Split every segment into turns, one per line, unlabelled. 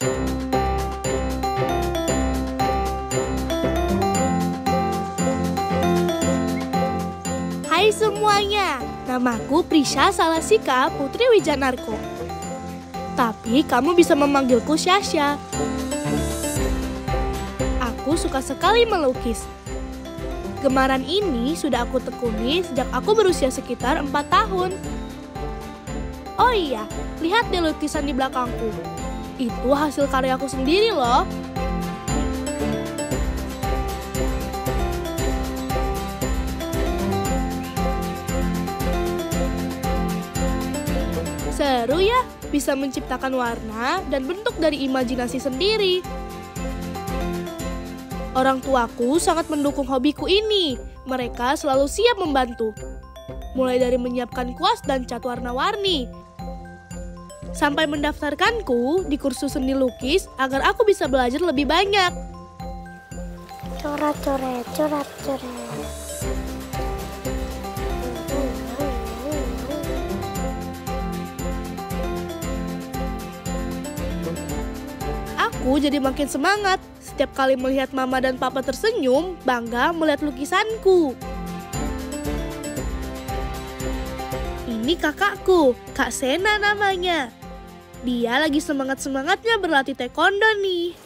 Hai semuanya, namaku Prisha Salasika Putri Wijanarko. Tapi kamu bisa memanggilku Syasha. Aku suka sekali melukis. Gemaran ini sudah aku tekuni sejak aku berusia sekitar 4 tahun. Oh iya, lihat deh lukisan di belakangku. Itu hasil karyaku sendiri loh. Seru ya, bisa menciptakan warna dan bentuk dari imajinasi sendiri. Orang tuaku sangat mendukung hobiku ini. Mereka selalu siap membantu. Mulai dari menyiapkan kuas dan cat warna-warni, sampai mendaftarkanku di kursus seni lukis agar aku bisa belajar lebih banyak.
Coret-coret, coret-coret.
Aku jadi makin semangat. Setiap kali melihat mama dan papa tersenyum, bangga melihat lukisanku. Ini kakakku, Kak Sena namanya. Dia lagi semangat-semangatnya berlatih taekwondo nih.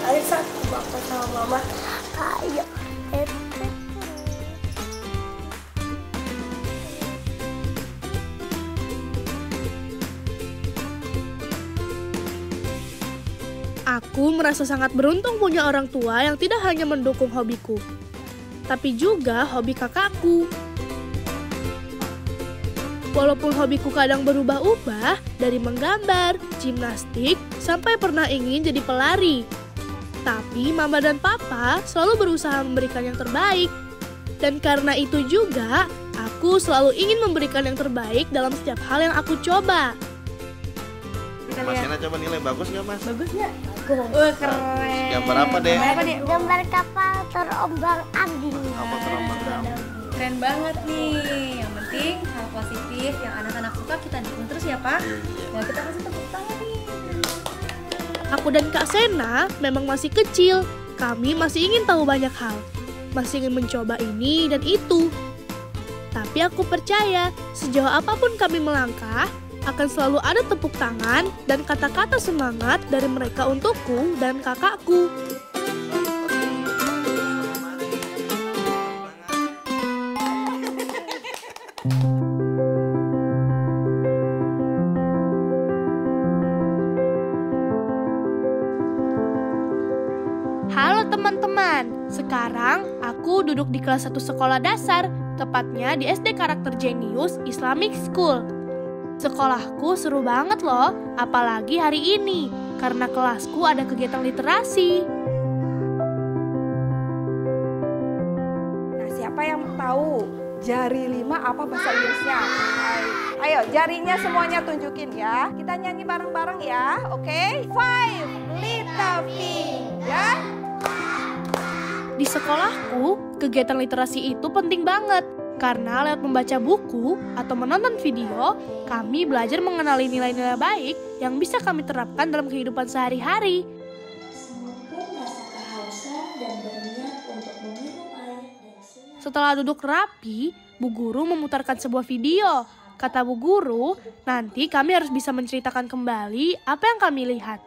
Alisa, bapak sama mama. Ayo.
Aku merasa sangat beruntung punya orang tua yang tidak hanya mendukung hobiku, tapi juga hobi kakakku. Walaupun hobiku kadang berubah-ubah, dari menggambar, gimnastik, sampai pernah ingin jadi pelari. Tapi mama dan papa selalu berusaha memberikan yang terbaik. Dan karena itu juga, aku selalu ingin memberikan yang terbaik dalam setiap hal yang aku coba.
Mas Sena coba nilai bagus nggak Mas?
Bagus nggak?
Keren.
Gambar apa deh?
Gambar kapal terombang ambing.
Apa terombang ambing?
Keren banget nih. Yang penting hal positif yang anak-anak suka kita dukung terus ya Pak. Nah kita kasih tepuk tangan nih.
Aku dan Kak Sena memang masih kecil. Kami masih ingin tahu banyak hal. Masih ingin mencoba ini dan itu. Tapi aku percaya sejauh apapun kami melangkah, akan selalu ada tepuk tangan dan kata-kata semangat dari mereka untukku dan kakakku. Halo teman-teman, sekarang aku duduk di kelas 1 sekolah dasar, tepatnya di SD Karakter Jenius Islamic School. Sekolahku seru banget loh, apalagi hari ini, karena kelasku ada kegiatan literasi.
Nah, siapa yang tahu jari 5 apa bahasa Inggrisnya? Ayo, jarinya semuanya tunjukin ya. Kita nyanyi bareng-bareng ya, oke? 5 little feet, ya.
Di sekolahku, kegiatan literasi itu penting banget. Karena lewat membaca buku atau menonton video, kami belajar mengenali nilai-nilai baik yang bisa kami terapkan dalam kehidupan sehari-hari. Setelah duduk rapi, Bu Guru memutarkan sebuah video. Kata Bu Guru, nanti kami harus bisa menceritakan kembali apa yang kami lihat.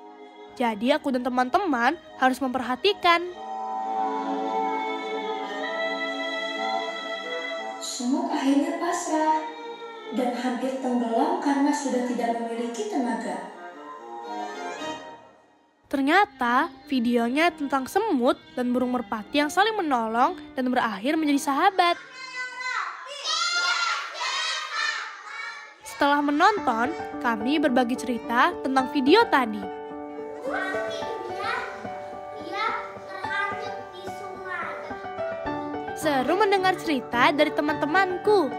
Jadi aku dan teman-teman harus memperhatikan.
Semut akhirnya pasrah dan hampir tenggelam karena sudah tidak memiliki tenaga.
Ternyata videonya tentang semut dan burung merpati yang saling menolong dan berakhir menjadi sahabat. Setelah menonton, kami berbagi cerita tentang video tadi. Seru mendengar cerita dari teman-temanku.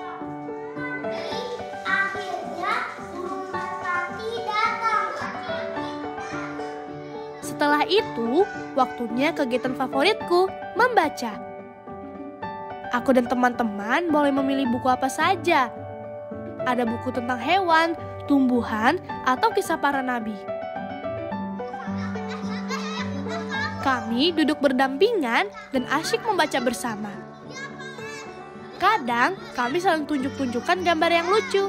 Setelah itu, waktunya kegiatan favoritku, membaca. Aku dan teman-teman boleh memilih buku apa saja. ada buku tentang hewan, tumbuhan, atau kisah para nabi. Kami duduk berdampingan dan asyik membaca bersama. Kadang kami saling tunjuk-tunjukkan gambar yang lucu.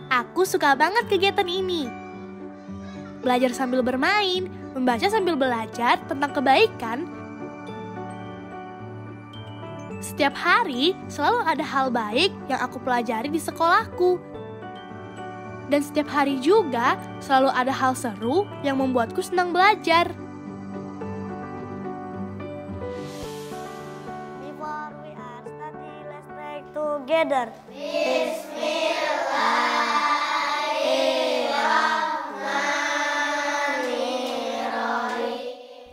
Aku suka banget kegiatan ini. Belajar sambil bermain, membaca sambil belajar tentang kebaikan. Setiap hari selalu ada hal baik yang aku pelajari di sekolahku. Dan setiap hari juga selalu ada hal seru yang membuatku senang belajar.
Before we are study, let's pray together.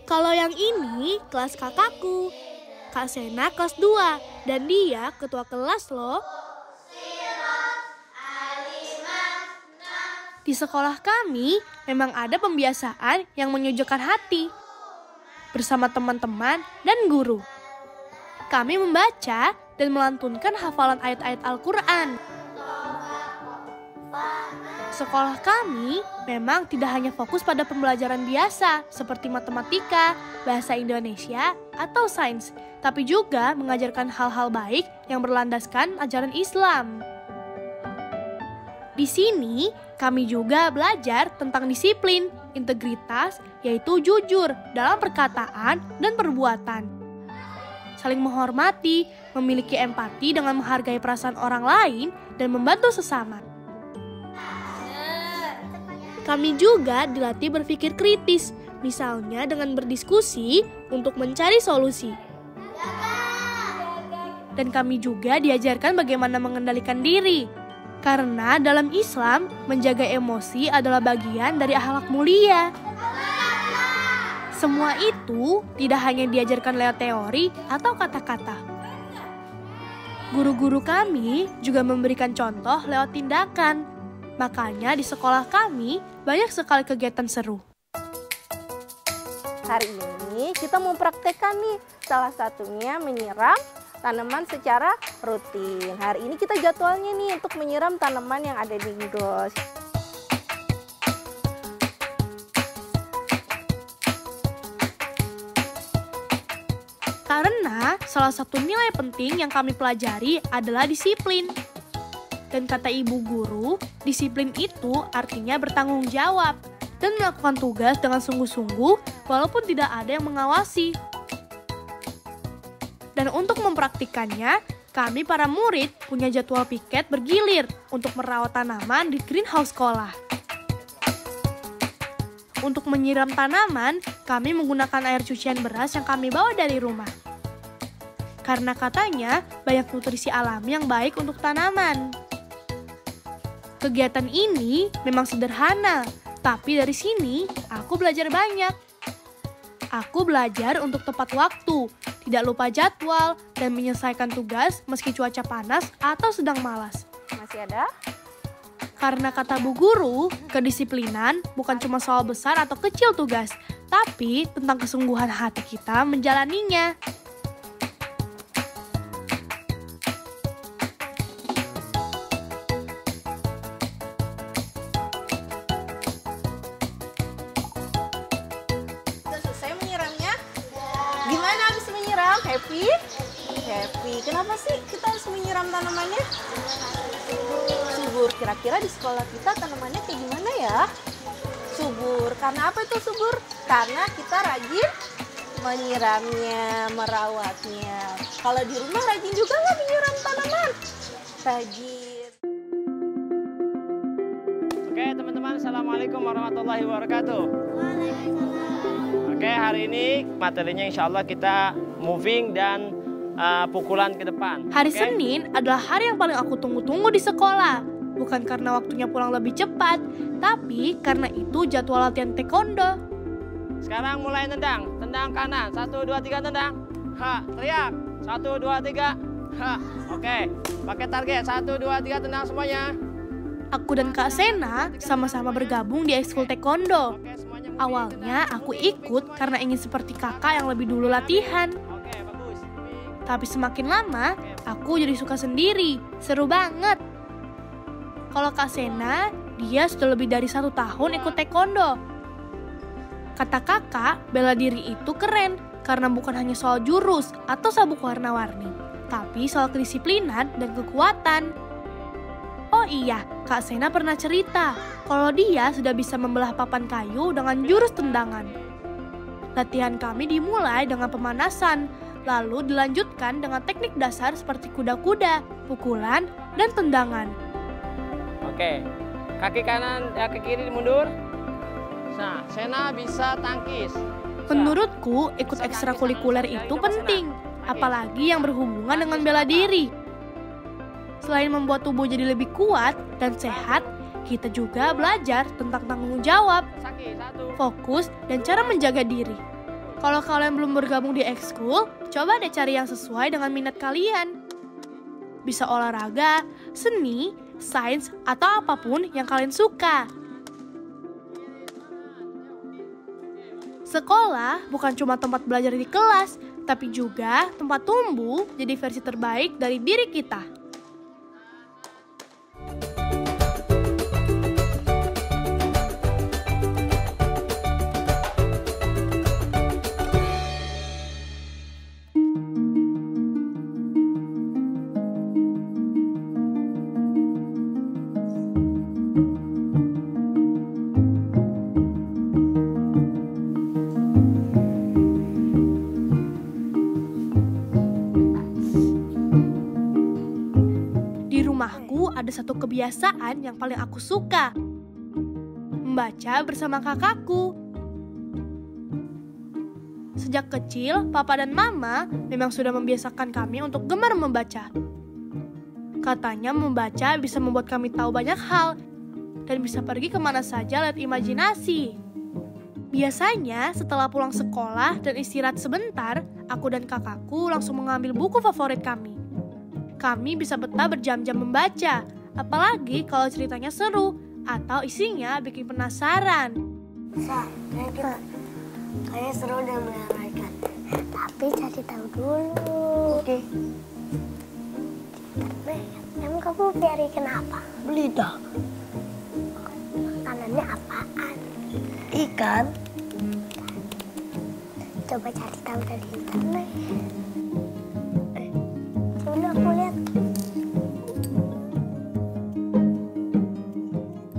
Kalau yang ini kelas kakakku, Kak Sena kelas 2, dan dia ketua kelas loh. Di sekolah kami memang ada pembiasaan yang menyejukkan hati. Bersama teman-teman dan guru, kami membaca dan melantunkan hafalan ayat-ayat Al-Quran. Sekolah kami memang tidak hanya fokus pada pembelajaran biasa seperti matematika, bahasa Indonesia, atau sains, tapi juga mengajarkan hal-hal baik yang berlandaskan ajaran Islam. Di sini, kami juga belajar tentang disiplin, integritas, yaitu jujur dalam perkataan dan perbuatan. Saling menghormati, memiliki empati dengan menghargai perasaan orang lain, dan membantu sesama. Kami juga dilatih berpikir kritis, misalnya dengan berdiskusi untuk mencari solusi. Dan kami juga diajarkan bagaimana mengendalikan diri. Karena dalam Islam, menjaga emosi adalah bagian dari akhlak mulia. Semua itu tidak hanya diajarkan lewat teori atau kata-kata. Guru-guru kami juga memberikan contoh lewat tindakan. Makanya di sekolah kami banyak sekali kegiatan seru.
Hari ini kita mau praktekkan nih, salah satunya menyiram tanaman secara rutin. Hari ini kita jadwalnya nih untuk menyiram tanaman yang ada di gros.
Karena salah satu nilai penting yang kami pelajari adalah disiplin. Dan kata ibu guru, disiplin itu artinya bertanggung jawab dan melakukan tugas dengan sungguh-sungguh walaupun tidak ada yang mengawasi. Dan untuk mempraktikannya, kami para murid punya jadwal piket bergilir untuk merawat tanaman di greenhouse sekolah. Untuk menyiram tanaman, kami menggunakan air cucian beras yang kami bawa dari rumah. Karena katanya banyak nutrisi alami yang baik untuk tanaman. Kegiatan ini memang sederhana, tapi dari sini aku belajar banyak. Aku belajar untuk tepat waktu, tidak lupa jadwal, dan menyelesaikan tugas meski cuaca panas atau sedang malas.
Masih ada?
Karena kata bu guru, kedisiplinan bukan cuma soal besar atau kecil tugas, tapi tentang kesungguhan hati kita menjalaninya.
Happy? Happy. Kenapa sih kita harus menyiram tanamannya? Subur. Kira-kira di sekolah kita tanamannya kayak gimana ya? Subur. Karena apa itu subur? Karena kita rajin menyiramnya, merawatnya. Kalau di rumah rajin juga nggak menyiram tanaman? Rajin.
Oke teman-teman, Assalamualaikum warahmatullahi wabarakatuh. Oke, hari ini materinya insya Allah kita moving dan pukulan ke depan.
Hari Senin adalah hari yang paling aku tunggu-tunggu di sekolah. Bukan karena waktunya pulang lebih cepat, tapi karena itu jadwal latihan taekwondo.
Sekarang mulai tendang. Tendang kanan. 1, 2, 3 tendang. Ha, teriak. 1, 2, 3. Ha. Oke, pakai target. 1, 2, 3 tendang semuanya.
Aku dan Kak Sena sama-sama bergabung di ekskul taekwondo. Awalnya aku ikut karena ingin seperti kakak yang lebih dulu latihan.
Oke, bagus.
Tapi semakin lama, aku jadi suka sendiri. Seru banget. Kalau Kak Sena, dia sudah lebih dari 1 tahun ikut taekwondo. Kata kakak, bela diri itu keren karena bukan hanya soal jurus atau sabuk warna-warni, tapi soal kedisiplinan dan kekuatan. Oh iya, Kak Sena pernah cerita kalau dia sudah bisa membelah papan kayu dengan jurus tendangan. Latihan kami dimulai dengan pemanasan, lalu dilanjutkan dengan teknik dasar seperti kuda-kuda, pukulan, dan tendangan.
Oke, kaki kanan, kaki kiri mundur. Nah, Sena bisa tangkis.
Menurutku, ikut ekstrakurikuler itu penting, apalagi yang berhubungan dengan bela diri. Selain membuat tubuh jadi lebih kuat dan sehat, kita juga belajar tentang tanggung jawab, fokus, dan cara menjaga diri. Kalau kalian belum bergabung di ekskul, coba deh cari yang sesuai dengan minat kalian. Bisa olahraga, seni, sains, atau apapun yang kalian suka. Sekolah bukan cuma tempat belajar di kelas, tapi juga tempat tumbuh jadi versi terbaik dari diri kita. Ada satu kebiasaan yang paling aku suka, membaca bersama kakakku. Sejak kecil, papa dan mama memang sudah membiasakan kami untuk gemar membaca. Katanya membaca bisa membuat kami tahu banyak hal dan bisa pergi kemana saja lewat imajinasi. Biasanya setelah pulang sekolah dan istirahat sebentar, aku dan kakakku langsung mengambil buku favorit kami. Kami bisa betah berjam-jam membaca, apalagi kalau ceritanya seru atau isinya bikin penasaran.
Kayak seru dan menyenangkan. Tapi cari tahu dulu. Oke. Emang kamu pilih kenapa? Belida. Makanannya apaan? Ikan. Coba cari tahu dari internet. Coba aku lihat.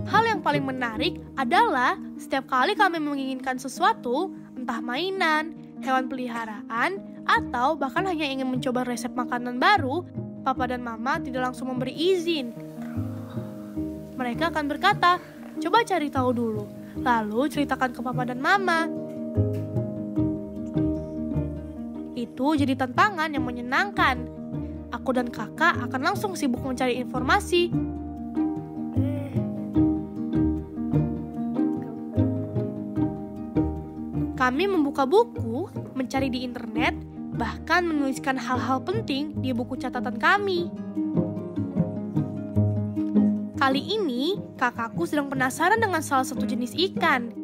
Hal yang paling menarik adalah setiap kali kami menginginkan sesuatu, entah mainan, hewan peliharaan, atau bahkan hanya ingin mencoba resep makanan baru, papa dan mama tidak langsung memberi izin. Mereka akan berkata, coba cari tahu dulu, lalu ceritakan ke papa dan mama. Itu jadi tantangan yang menyenangkan. Aku dan kakak akan langsung sibuk mencari informasi. Kami membuka buku, mencari di internet, bahkan menuliskan hal-hal penting di buku catatan kami. Kali ini, kakakku sedang penasaran dengan salah satu jenis ikan.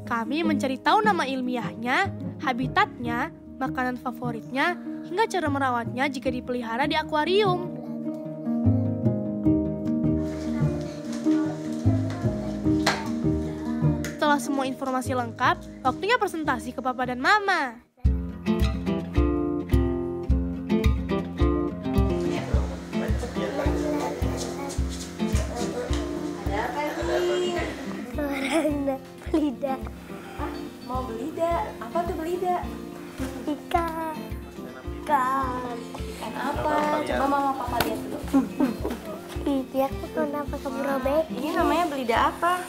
Kami mencari tahu nama ilmiahnya, habitatnya, makanan favoritnya, hingga cara merawatnya jika dipelihara di akuarium. Setelah semua informasi lengkap, waktunya presentasi ke papa dan mama.
Belida.
Mau belida? Apa tuh belida?
Ikan. Ikan.
Ikan apa? Coba mama papa lihat dulu.
Biar aku kenapa kamu robek?
Ini namanya belida apa?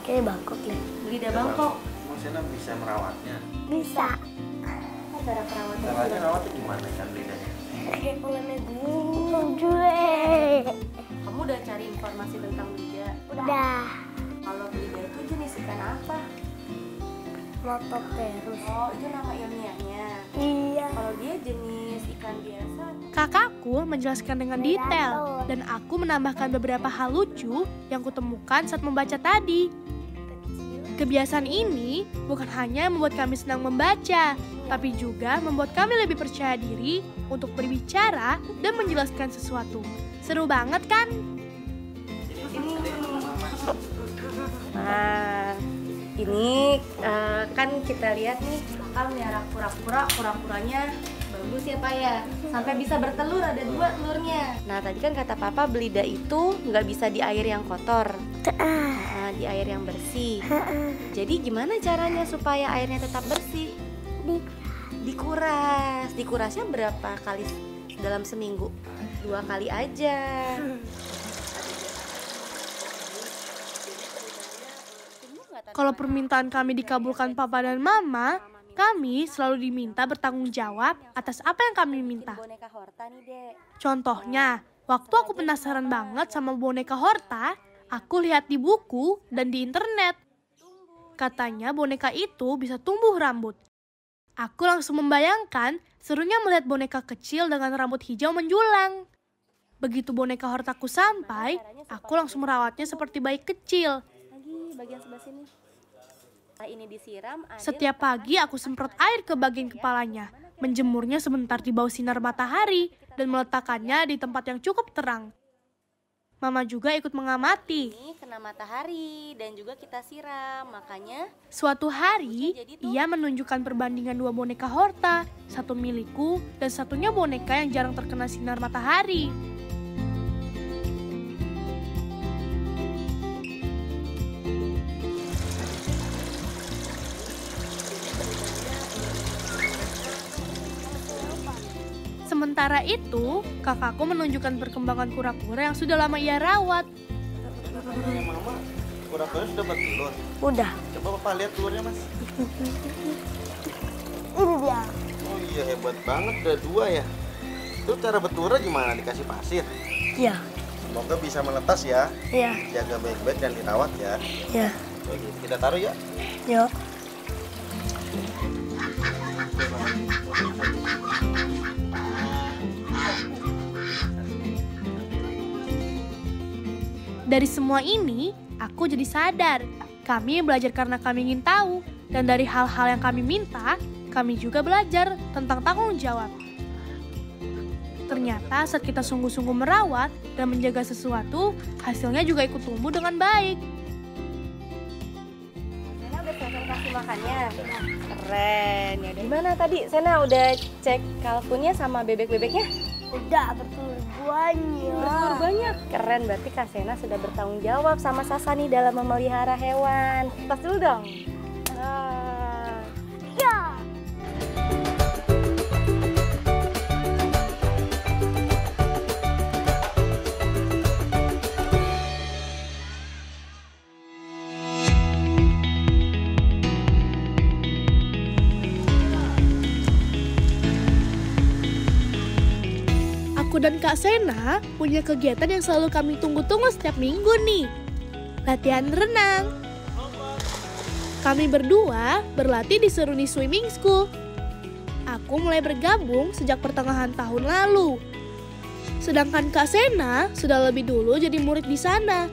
Kayak Bangkok ya.
Belida Bangkok.
Mas Sena bisa merawatnya?
Bisa.
Cara perawatan.
Caranya rawatnya gimana ikan belidanya?
Kayak kolamnya dulu.
Kamu udah cari informasi tentang belida?
Udah.
Kalau belida itu jenis ikan apa?
Motoperus.
Oh, itu nama ilmiahnya.
Iya.
Kalau dia jenis ikan biasa.
Kakakku menjelaskan dengan detail, dan aku menambahkan beberapa hal lucu yang kutemukan saat membaca tadi. Kebiasaan ini bukan hanya membuat kami senang membaca, tapi juga membuat kami lebih percaya diri untuk berbicara dan menjelaskan sesuatu. Seru banget kan?
Nah, ini kan kita lihat nih, Papa melihara kura-kura, kura-kuranya bagus ya Pak ya, sampai bisa bertelur, ada 2 telurnya. Nah tadi kan kata Papa belida itu nggak bisa di air yang kotor, di air yang bersih. Jadi gimana caranya supaya airnya tetap bersih? Dikuras. Dikurasnya berapa kali dalam seminggu? 2 kali aja.
Kalau permintaan kami dikabulkan Papa dan Mama, kami selalu diminta bertanggung jawab atas apa yang kami minta.
Boneka Horta nih, Dek.
Contohnya, waktu aku penasaran banget sama boneka Horta, aku lihat di buku dan di internet. Katanya boneka itu bisa tumbuh rambut. Aku langsung membayangkan serunya melihat boneka kecil dengan rambut hijau menjulang. Begitu boneka Hortaku sampai, aku langsung merawatnya seperti bayi kecil.
Lagi bagian sebelah sini. Ini disiram.
Setiap pagi aku semprot air ke bagian kepalanya, menjemurnya sebentar di bawah sinar matahari, dan meletakkannya di tempat yang cukup terang. Mama juga ikut mengamati.
Ini kena matahari dan juga kita siram, makanya.
Suatu hari, ia menunjukkan perbandingan 2 boneka Horta, 1 milikku dan satunya boneka yang jarang terkena sinar matahari. Sementara itu, kakakku menunjukkan perkembangan kura-kura yang sudah lama ia rawat.
Mama, kura-kura sudah bertelur?
Udah.
Coba Papa lihat telurnya, Mas.
Ini dia.
Oh iya, hebat banget, ada 2 ya. Itu cara bertelurnya gimana? Dikasih pasir?
Iya.
Semoga bisa menetas ya.
Iya.
Jaga baik-baik dan dirawat ya.
Iya.
Oke, kita taruh ya.
Yuk.
Dari semua ini, aku jadi sadar. Kami belajar karena kami ingin tahu. Dan dari hal-hal yang kami minta, kami juga belajar tentang tanggung jawab. Ternyata saat kita sungguh-sungguh merawat dan menjaga sesuatu, hasilnya juga ikut tumbuh dengan baik.
Sena udah selesai kasih makannya? Keren ya. Gimana tadi? Sena udah cek kalkunnya sama bebek-bebeknya?
Udah bertelur banyak.
Bertelur banyak. Keren, berarti Kak Sena sudah bertanggung jawab sama Sasani dalam memelihara hewan. Tas dulu dong.
Ya.
Aku dan Kak Sena punya kegiatan yang selalu kami tunggu-tunggu setiap minggu nih. Latihan renang. Kami berdua berlatih di Seruni Swimming School. Aku mulai bergabung sejak pertengahan tahun lalu. Sedangkan Kak Sena sudah lebih dulu jadi murid di sana.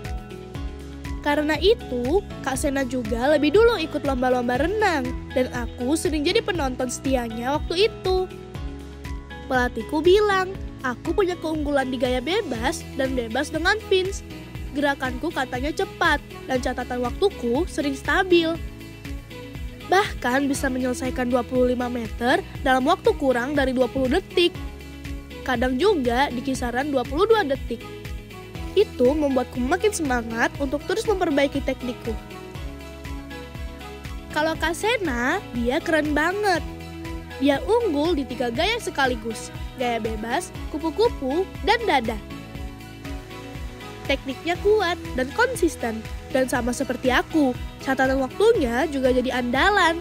Karena itu, Kak Sena juga lebih dulu ikut lomba-lomba renang. Dan aku sering jadi penonton setianya waktu itu. Pelatihku bilang, aku punya keunggulan di gaya bebas dan bebas dengan pins. Gerakanku katanya cepat dan catatan waktuku sering stabil. Bahkan bisa menyelesaikan 25 meter dalam waktu kurang dari 20 detik. Kadang juga di kisaran 22 detik. Itu membuatku makin semangat untuk terus memperbaiki teknikku. Kalau Kak Sena, dia keren banget. Dia unggul di 3 gaya sekaligus, gaya bebas, kupu-kupu, dan dada. Tekniknya kuat dan konsisten, dan sama seperti aku, catatan waktunya juga jadi andalan.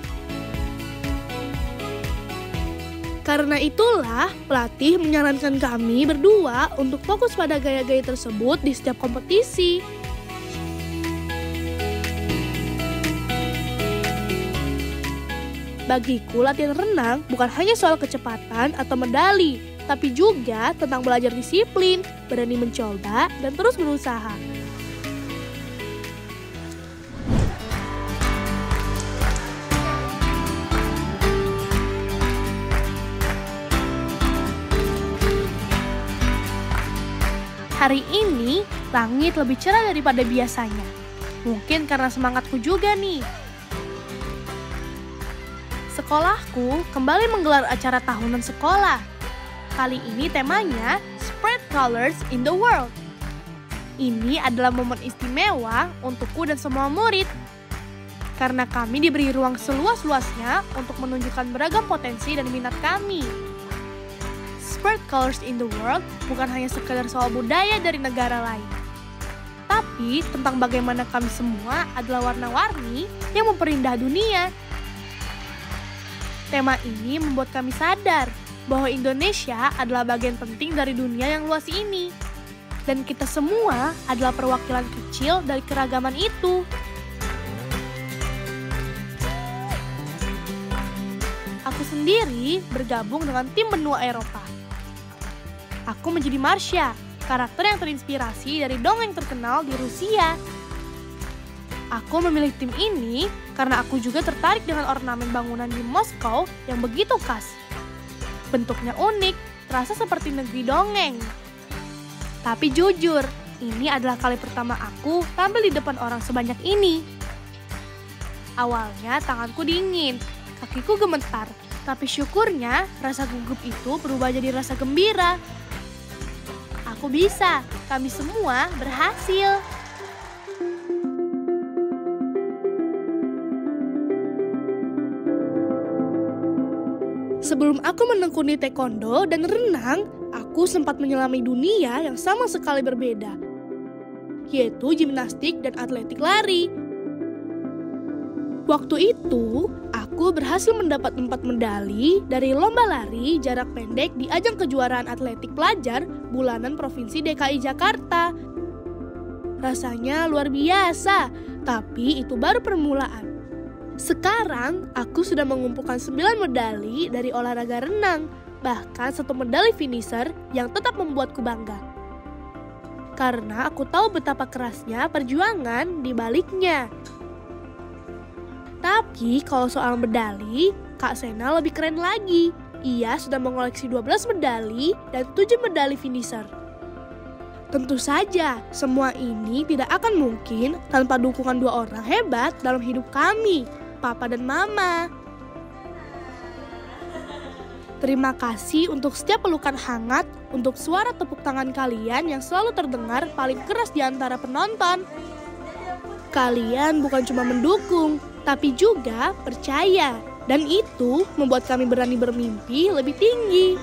Karena itulah, pelatih menyarankan kami berdua untuk fokus pada gaya-gaya tersebut di setiap kompetisi. Bagiku, latihan renang bukan hanya soal kecepatan atau medali, tapi juga tentang belajar disiplin, berani mencoba, dan terus berusaha. Hari ini, langit lebih cerah daripada biasanya. Mungkin karena semangatku juga nih. Sekolahku kembali menggelar acara tahunan sekolah. Kali ini temanya Spread Colors in the World. Ini adalah momen istimewa untukku dan semua murid. Karena kami diberi ruang seluas-luasnya untuk menunjukkan beragam potensi dan minat kami. Spread Colors in the World bukan hanya sekedar soal budaya dari negara lain. Tapi tentang bagaimana kami semua adalah warna-warni yang memperindah dunia. Tema ini membuat kami sadar bahwa Indonesia adalah bagian penting dari dunia yang luas ini. Dan kita semua adalah perwakilan kecil dari keragaman itu. Aku sendiri bergabung dengan tim benua Eropa. Aku menjadi Marsha, karakter yang terinspirasi dari dongeng terkenal di Rusia. Aku memilih tim ini karena aku juga tertarik dengan ornamen bangunan di Moskow yang begitu khas. Bentuknya unik, terasa seperti negeri dongeng. Tapi jujur, ini adalah kali pertama aku tampil di depan orang sebanyak ini. Awalnya tanganku dingin, kakiku gemetar, tapi syukurnya rasa gugup itu berubah jadi rasa gembira. Aku bisa, kami semua berhasil. Sebelum aku menekuni taekwondo dan renang, aku sempat menyelami dunia yang sama sekali berbeda, yaitu gimnastik dan atletik lari. Waktu itu, aku berhasil mendapat 4 medali dari lomba lari jarak pendek di ajang kejuaraan atletik pelajar bulanan Provinsi DKI Jakarta. Rasanya luar biasa, tapi itu baru permulaan. Sekarang, aku sudah mengumpulkan 9 medali dari olahraga renang, bahkan 1 medali finisher yang tetap membuatku bangga. Karena aku tahu betapa kerasnya perjuangan di baliknya. Tapi kalau soal medali, Kak Sena lebih keren lagi. Ia sudah mengoleksi 12 medali dan 7 medali finisher. Tentu saja, semua ini tidak akan mungkin tanpa dukungan 2 orang hebat dalam hidup kami, Papa dan Mama. Terima kasih untuk setiap pelukan hangat, untuk suara tepuk tangan kalian yang selalu terdengar paling keras di antara penonton. Kalian bukan cuma mendukung, tapi juga percaya. Dan itu membuat kami berani bermimpi lebih tinggi.